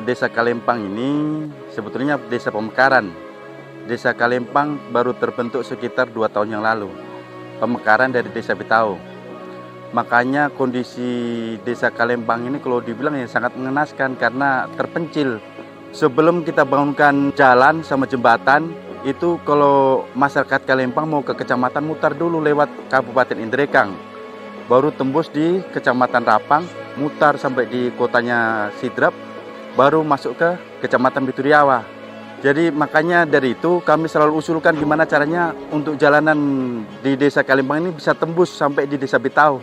Desa Kalempang ini sebetulnya desa pemekaran. Desa Kalempang baru terbentuk sekitar 2 tahun yang lalu. Pemekaran dari Desa Betau. Makanya kondisi Desa Kalempang ini kalau dibilang ya sangat mengenaskan karena terpencil. Sebelum kita bangunkan jalan sama jembatan, itu kalau masyarakat Kalempang mau ke kecamatan mutar dulu lewat Kabupaten Indrekang. Baru tembus di Kecamatan Rapang, mutar sampai di kotanya Sidrap, baru masuk ke Kecamatan Bituriawa. Jadi makanya dari itu kami selalu usulkan gimana caranya untuk jalanan di Desa Kalempang ini bisa tembus sampai di Desa Betau.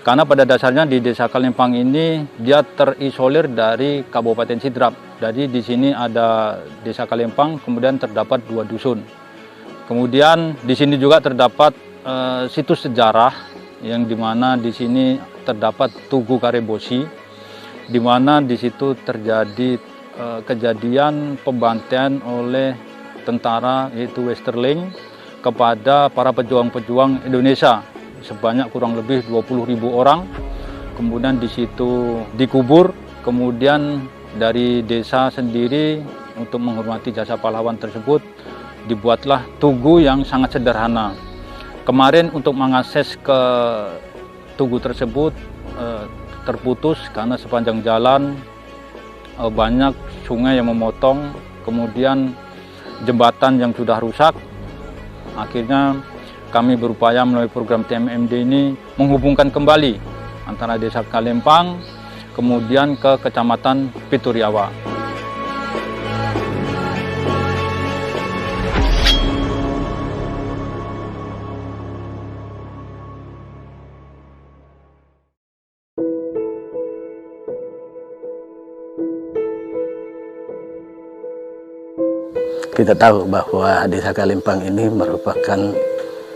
Karena pada dasarnya di Desa Kalempang ini dia terisolir dari Kabupaten Sidrap. Jadi di sini ada Desa Kalempang, kemudian terdapat 2 dusun. Kemudian di sini juga terdapat situs sejarah yang dimana di sini terdapat Tugu Karebosi, di mana di situ terjadi kejadian pembantaian oleh tentara yaitu Westerling kepada para pejuang-pejuang Indonesia sebanyak kurang lebih 20.000 orang. Kemudian di situ dikubur, kemudian dari desa sendiri untuk menghormati jasa pahlawan tersebut dibuatlah tugu yang sangat sederhana. Kemarin untuk mengakses ke tugu tersebut terputus karena sepanjang jalan banyak sungai yang memotong, kemudian jembatan yang sudah rusak. Akhirnya kami berupaya melalui program TMMD ini menghubungkan kembali antara Desa Kalempang kemudian ke Kecamatan Bituriawa. Kita tahu bahwa Desa Kalempang ini merupakan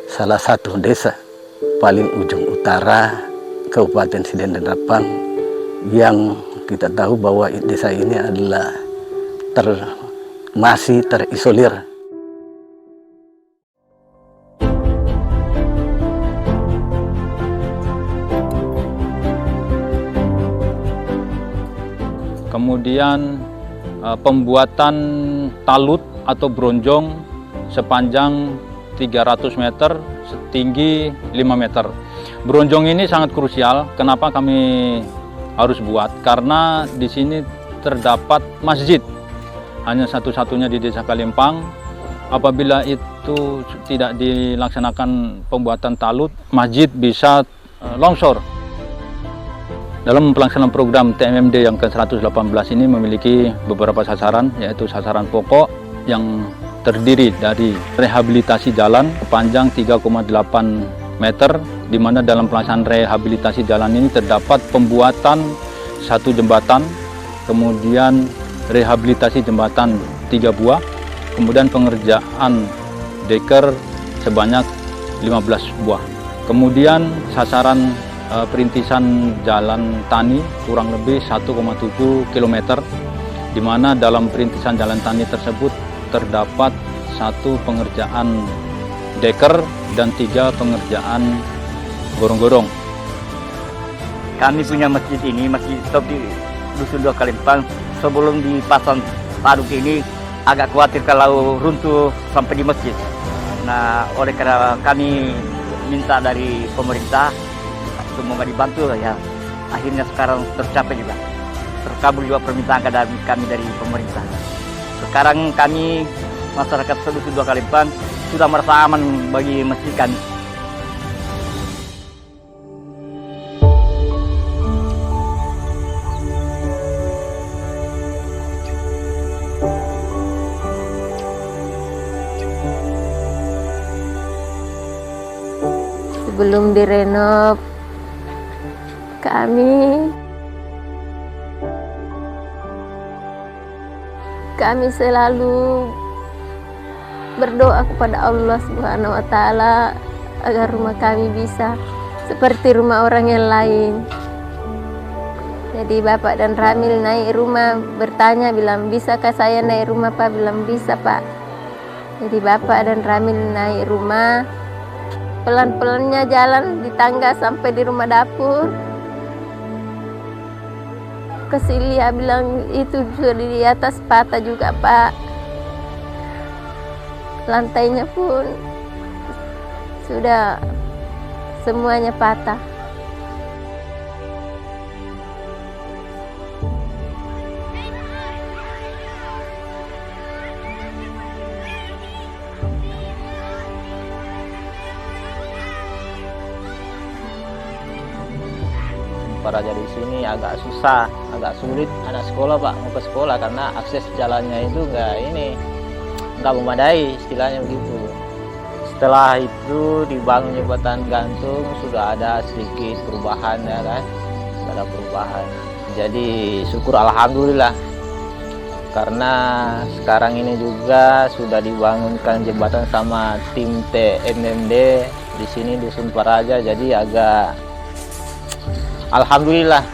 salah satu desa paling ujung utara Kabupaten Siden dan Rapang yang kita tahu bahwa desa ini adalah masih terisolir. Kemudian pembuatan talut atau bronjong sepanjang 300 meter, setinggi 5 meter. Bronjong ini sangat krusial. Kenapa kami harus buat? Karena di sini terdapat masjid, hanya satu-satunya di Desa Kalempang. Apabila itu tidak dilaksanakan pembuatan talut, masjid bisa longsor. Dalam pelaksanaan program TMMD yang ke-118 ini memiliki beberapa sasaran, yaitu sasaran pokok yang terdiri dari rehabilitasi jalan sepanjang 3,8 meter, di mana dalam pelaksanaan rehabilitasi jalan ini terdapat pembuatan 1 jembatan, kemudian rehabilitasi jembatan 3 buah, kemudian pengerjaan deker sebanyak 15 buah. Kemudian sasaran perintisan jalan tani kurang lebih 1,7 km, di mana dalam perintisan jalan tani tersebut terdapat 1 pengerjaan deker dan 3 pengerjaan gorong-gorong. Kami punya masjid ini, masjid stop di Dusun 2 Kalempang. Sebelum dipasang tanduk ini agak khawatir kalau runtuh sampai di masjid. Nah, oleh karena kami minta dari pemerintah semoga dibantu ya. Akhirnya sekarang tercapai juga. Terkabul juga permintaan kami dari pemerintah. Sekarang kami masyarakat Dusun 2 Kalempang sudah merasa aman bagi masjid kami. Sebelum direnov, kami selalu berdoa kepada Allah Subhanahu wa Ta'ala agar rumah kami bisa seperti rumah orang yang lain. Jadi Bapak dan Ramil naik rumah, bertanya bilang, bisakah saya naik rumah Pak? Bilang bisa Pak. Jadi Bapak dan Ramil naik rumah, pelan-pelannya jalan di tangga sampai di rumah dapur. kasih lihat bilang itu sudah di atas patah juga Pak. Lantainya pun sudah semuanya patah. Praja di sini agak susah, agak sulit anak sekolah Pak mau ke sekolah karena akses jalannya itu nggak memadai istilahnya begitu. Setelah itu dibangun jembatan gantung sudah ada sedikit perubahan ya kan, sudah ada perubahan. Jadi syukur alhamdulillah karena sekarang ini juga sudah dibangunkan jembatan sama tim TMMD di sini Dusun Praja, jadi agak alhamdulillah.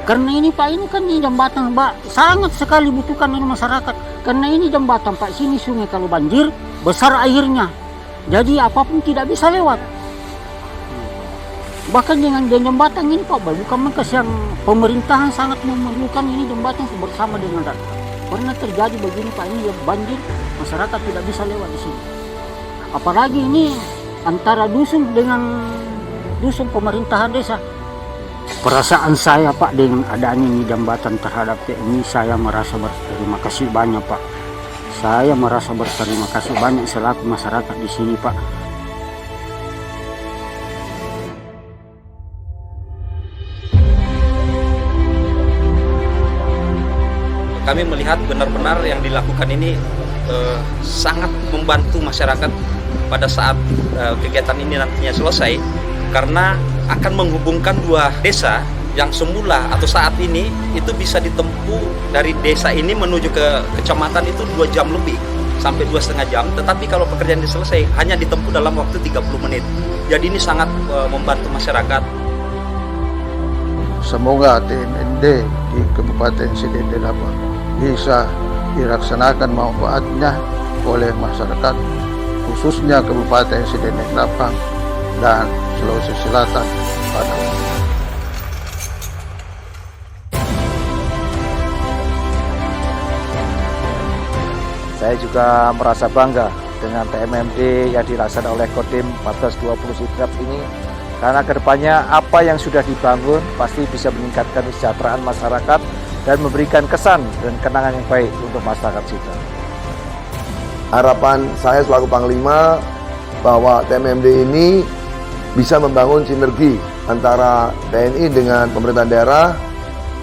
Karena ini Pak, ini kan ini jembatan Pak, sangat sekali butuhkan oleh masyarakat. Karena ini jembatan Pak, sini sungai kalau banjir besar airnya, jadi apapun tidak bisa lewat. Bahkan dengan jembatan ini Pak, bukan mengkas yang pemerintahan sangat memerlukan ini jembatan bersama dengan rakyat. Karena terjadi begini Pak, ini banjir, masyarakat tidak bisa lewat di sini. Apalagi ini antara dusun dengan dusun pemerintahan desa. Perasaan saya Pak dengan adanya ini jembatan terhadap ini, saya merasa berterima kasih banyak Pak. Saya merasa berterima kasih banyak selaku masyarakat di sini Pak. Kami melihat benar-benar yang dilakukan ini sangat membantu masyarakat pada saat kegiatan ini nantinya selesai, karena akan menghubungkan dua desa yang semula atau saat ini itu bisa ditempuh dari desa ini menuju ke kecamatan itu 2 jam lebih sampai 2,5 jam, tetapi kalau pekerjaan ini selesai hanya ditempuh dalam waktu 30 menit. Jadi ini sangat membantu masyarakat. Semoga TMMD di Kabupaten Sidendelapan bisa dilaksanakan manfaatnya oleh masyarakat, khususnya Kabupaten Sidendelapan dan Sulawesi Selatan pada umumnya. Saya juga merasa bangga dengan TMMD yang dilaksanakan oleh Kodim 1420 Sidrap ini, karena kedepannya apa yang sudah dibangun pasti bisa meningkatkan kesejahteraan masyarakat dan memberikan kesan dan kenangan yang baik untuk masyarakat Sidrap. Harapan saya selaku Panglima bahwa TMMD ini bisa membangun sinergi antara TNI dengan pemerintah daerah,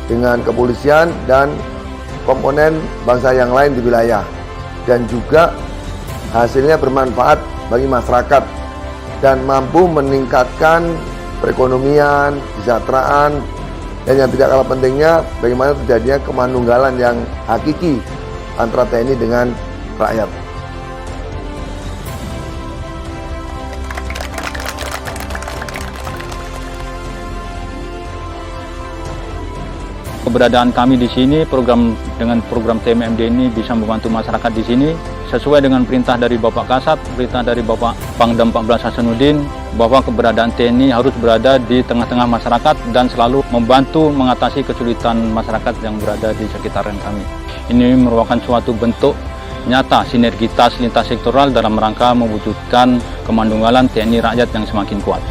dengan kepolisian dan komponen bangsa yang lain di wilayah, dan juga hasilnya bermanfaat bagi masyarakat dan mampu meningkatkan perekonomian, kesejahteraan, dan yang tidak kalah pentingnya bagaimana terjadinya kemanunggalan yang hakiki antara TNI dengan rakyat. Keberadaan kami di sini dengan program TMMD ini bisa membantu masyarakat di sini sesuai dengan perintah dari Bapak Kasat, perintah dari Bapak Pangdam 14 Hasanuddin, bahwa keberadaan TNI harus berada di tengah-tengah masyarakat dan selalu membantu mengatasi kesulitan masyarakat yang berada di sekitaran kami. Ini merupakan suatu bentuk nyata sinergitas lintas sektoral dalam rangka mewujudkan kemandunggalan TNI rakyat yang semakin kuat.